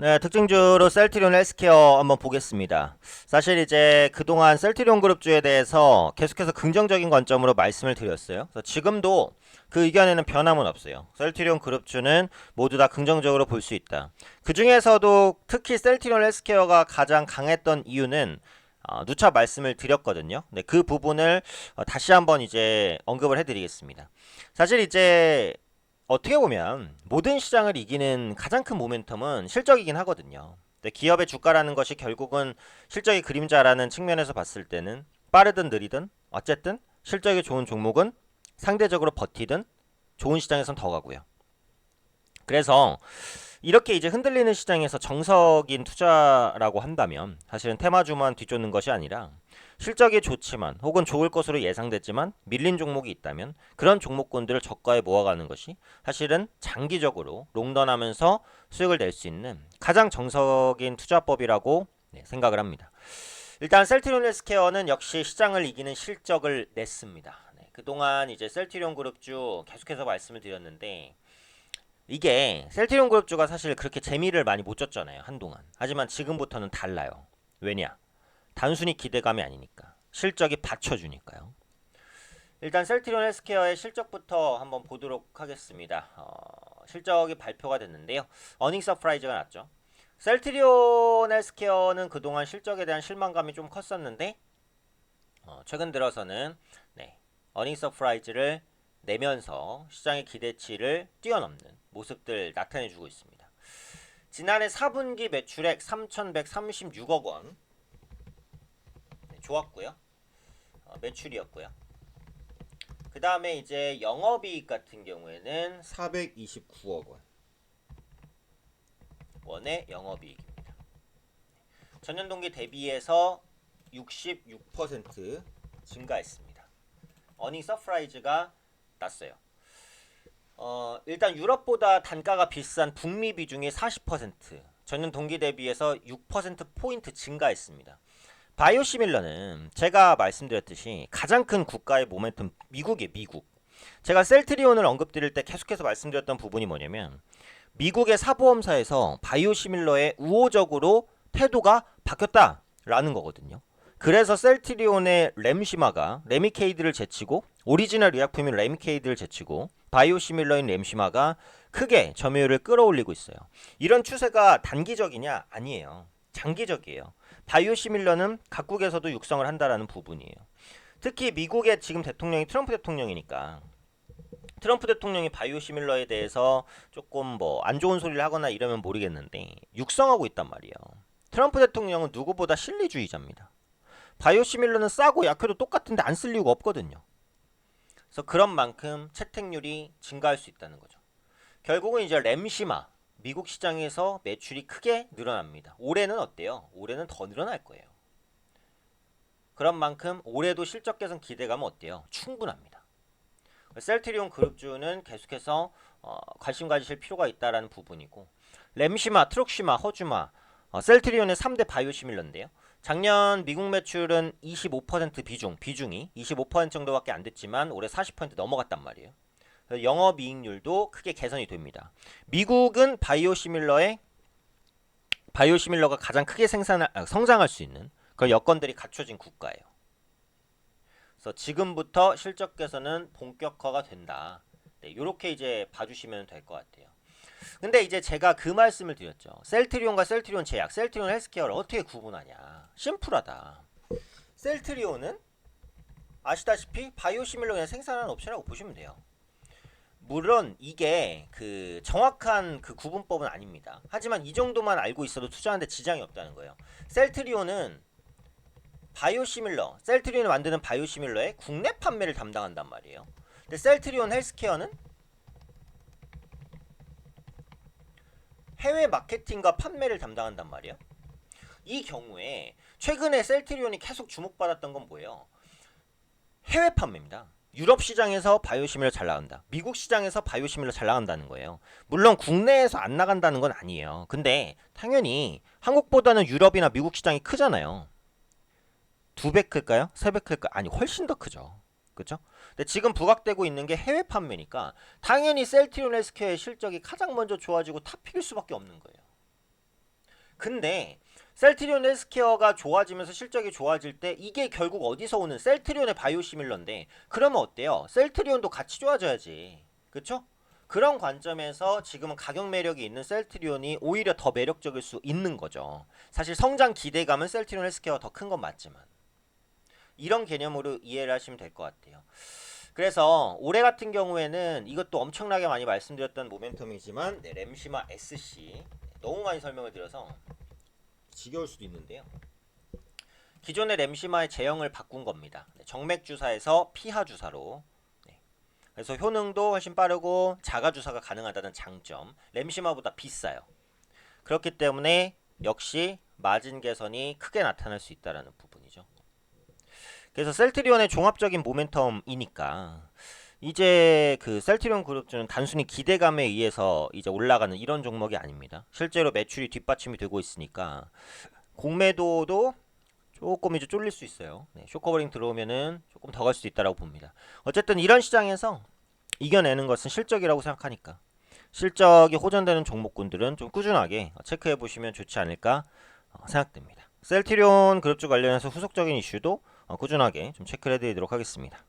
네, 특징주로 셀트리온 헬스케어 한번 보겠습니다. 사실 이제 그동안 셀트리온 그룹주에 대해서 계속해서 긍정적인 관점으로 말씀을 드렸어요. 그래서 지금도 그 의견에는 변함은 없어요. 셀트리온 그룹주는 모두 다 긍정적으로 볼 수 있다. 그 중에서도 특히 셀트리온 헬스케어가 가장 강했던 이유는 누차 말씀을 드렸거든요. 네, 그 부분을 다시 한번 이제 언급을 해드리겠습니다. 사실 이제 어떻게 보면 모든 시장을 이기는 가장 큰 모멘텀은 실적이긴 하거든요. 근데 기업의 주가라는 것이 결국은 실적의 그림자라는 측면에서 봤을 때는 빠르든 느리든 어쨌든 실적이 좋은 종목은 상대적으로 버티든 좋은 시장에선 더 가고요. 그래서 이렇게 이제 흔들리는 시장에서 정석인 투자라고 한다면 사실은 테마주만 뒤쫓는 것이 아니라 실적이 좋지만 혹은 좋을 것으로 예상됐지만 밀린 종목이 있다면 그런 종목군들을 저가에 모아가는 것이 사실은 장기적으로 롱런하면서 수익을 낼 수 있는 가장 정석인 투자법이라고 생각을 합니다. 일단 셀트리온 헬스케어는 역시 시장을 이기는 실적을 냈습니다. 그동안 이제 셀트리온 그룹주 계속해서 말씀을 드렸는데 이게 셀트리온 그룹주가 사실 그렇게 재미를 많이 못 줬잖아요, 한동안. 하지만 지금부터는 달라요. 왜냐? 단순히 기대감이 아니니까. 실적이 받쳐주니까요. 일단 셀트리온 헬스케어의 실적부터 한번 보도록 하겠습니다. 실적이 발표가 됐는데요. 어닝 서프라이즈가 났죠. 셀트리온 헬스케어는 그동안 실적에 대한 실망감이 좀 컸었는데 최근 들어서는 어닝 서프라이즈를 내면서 시장의 기대치를 뛰어넘는 모습들 나타내주고 있습니다. 지난해 4분기 매출액 3,136억 원 좋았고요. 매출이었고요. 그 다음에 이제 영업이익 같은 경우에는 429억 원의 영업이익입니다. 전년 동기 대비해서 66% 증가했습니다. 어닝 서프라이즈가 났어요. 일단 유럽보다 단가가 비싼 북미 비중이 40%, 전년 동기 대비해서 6%포인트 증가했습니다. 바이오시밀러는 제가 말씀드렸듯이 가장 큰 국가의 모멘텀 미국이에요. 미국. 제가 셀트리온을 언급드릴 때 계속해서 말씀드렸던 부분이 뭐냐면 미국의 사보험사에서 바이오시밀러에 우호적으로 태도가 바뀌었다라는 거거든요. 그래서 셀트리온의 램시마가 레미케이드를 제치고 오리지널 의약품인 레미케이드를 제치고 바이오시밀러인 램시마가 크게 점유율을 끌어올리고 있어요. 이런 추세가 단기적이냐? 아니에요. 장기적이에요. 바이오시밀러는 각국에서도 육성을 한다라는 부분이에요. 특히 미국의 지금 대통령이 트럼프 대통령이니까 트럼프 대통령이 바이오시밀러에 대해서 조금 뭐 안 좋은 소리를 하거나 이러면 모르겠는데 육성하고 있단 말이에요. 트럼프 대통령은 누구보다 실리주의자입니다. 바이오시밀러는 싸고 약효도 똑같은데 안 쓸 이유가 없거든요. 그래서 그런 만큼 채택률이 증가할 수 있다는 거죠. 결국은 이제 램시마 미국 시장에서 매출이 크게 늘어납니다. 올해는 어때요? 올해는 더 늘어날 거예요. 그런 만큼 올해도 실적 개선 기대감은 어때요? 충분합니다. 셀트리온 그룹주는 계속해서 관심 가지실 필요가 있다는 부분이고 램시마, 트룩시마, 허주마 셀트리온의 3대 바이오시밀러인데요. 작년 미국 매출은 25% 비중이 25% 정도밖에 안 됐지만 올해 40% 넘어갔단 말이에요. 영업이익률도 크게 개선이 됩니다. 미국은 바이오시밀러가 가장 크게 성장할 수 있는 그런 여건들이 갖춰진 국가예요. 그래서 지금부터 실적 개선은 본격화가 된다. 이렇게 이제 봐주시면 될 것 같아요. 근데 이제 제가 그 말씀을 드렸죠. 셀트리온과 셀트리온 제약, 셀트리온 헬스케어를 어떻게 구분하냐. 심플하다. 셀트리온은 아시다시피 바이오시밀러 그냥 생산하는 업체라고 보시면 돼요. 물론 이게 그 정확한 그 구분법은 아닙니다. 하지만 이 정도만 알고 있어도 투자하는데 지장이 없다는 거예요. 셀트리온은 셀트리온을 만드는 바이오시밀러의 국내 판매를 담당한단 말이에요. 근데 셀트리온 헬스케어는 해외 마케팅과 판매를 담당한단 말이에요. 이 경우에 최근에 셀트리온이 계속 주목받았던 건 뭐예요? 해외 판매입니다. 유럽 시장에서 바이오시밀러 잘 나간다. 미국 시장에서 바이오시밀러 잘 나간다는 거예요. 물론 국내에서 안 나간다는 건 아니에요. 근데 당연히 한국보다는 유럽이나 미국 시장이 크잖아요. 2배 클까요? 3배 클까요? 아니 훨씬 더 크죠. 그렇죠? 근데 지금 부각되고 있는 게 해외 판매니까 당연히 셀트리온 헬스케어의 실적이 가장 먼저 좋아지고 탑픽일 수밖에 없는 거예요. 근데 셀트리온 헬스케어가 좋아지면서 실적이 좋아질 때 이게 결국 어디서 오는 셀트리온의 바이오시밀러인데 그러면 어때요? 셀트리온도 같이 좋아져야지. 그쵸? 그런 관점에서 지금은 가격 매력이 있는 셀트리온이 오히려 더 매력적일 수 있는 거죠. 사실 성장 기대감은 셀트리온 헬스케어가 더 큰 건 맞지만 이런 개념으로 이해를 하시면 될 것 같아요. 그래서 올해 같은 경우에는 이것도 엄청나게 많이 말씀드렸던 모멘텀이지만 램시마 SC 너무 많이 설명을 드려서 지겨울 수도 있는데요. 기존의 램시마의 제형을 바꾼 겁니다. 정맥 주사에서 피하 주사로. 그래서 효능도 훨씬 빠르고 자가 주사가 가능하다는 장점. 램시마보다 비싸요. 그렇기 때문에 역시 마진 개선이 크게 나타날 수 있다는 부분이죠. 그래서 셀트리온의 종합적인 모멘텀이니까 이제 그 셀트리온 그룹주는 단순히 기대감에 의해서 이제 올라가는 이런 종목이 아닙니다. 실제로 매출이 뒷받침이 되고 있으니까 공매도도 조금 이제 쫄릴 수 있어요. 쇼커버링 들어오면은 조금 더 갈 수도 있다라고 봅니다. 어쨌든 이런 시장에서 이겨내는 것은 실적이라고 생각하니까 실적이 호전되는 종목군들은 좀 꾸준하게 체크해 보시면 좋지 않을까 생각됩니다. 셀트리온 그룹주 관련해서 후속적인 이슈도 꾸준하게 좀 체크를 해드리도록 하겠습니다.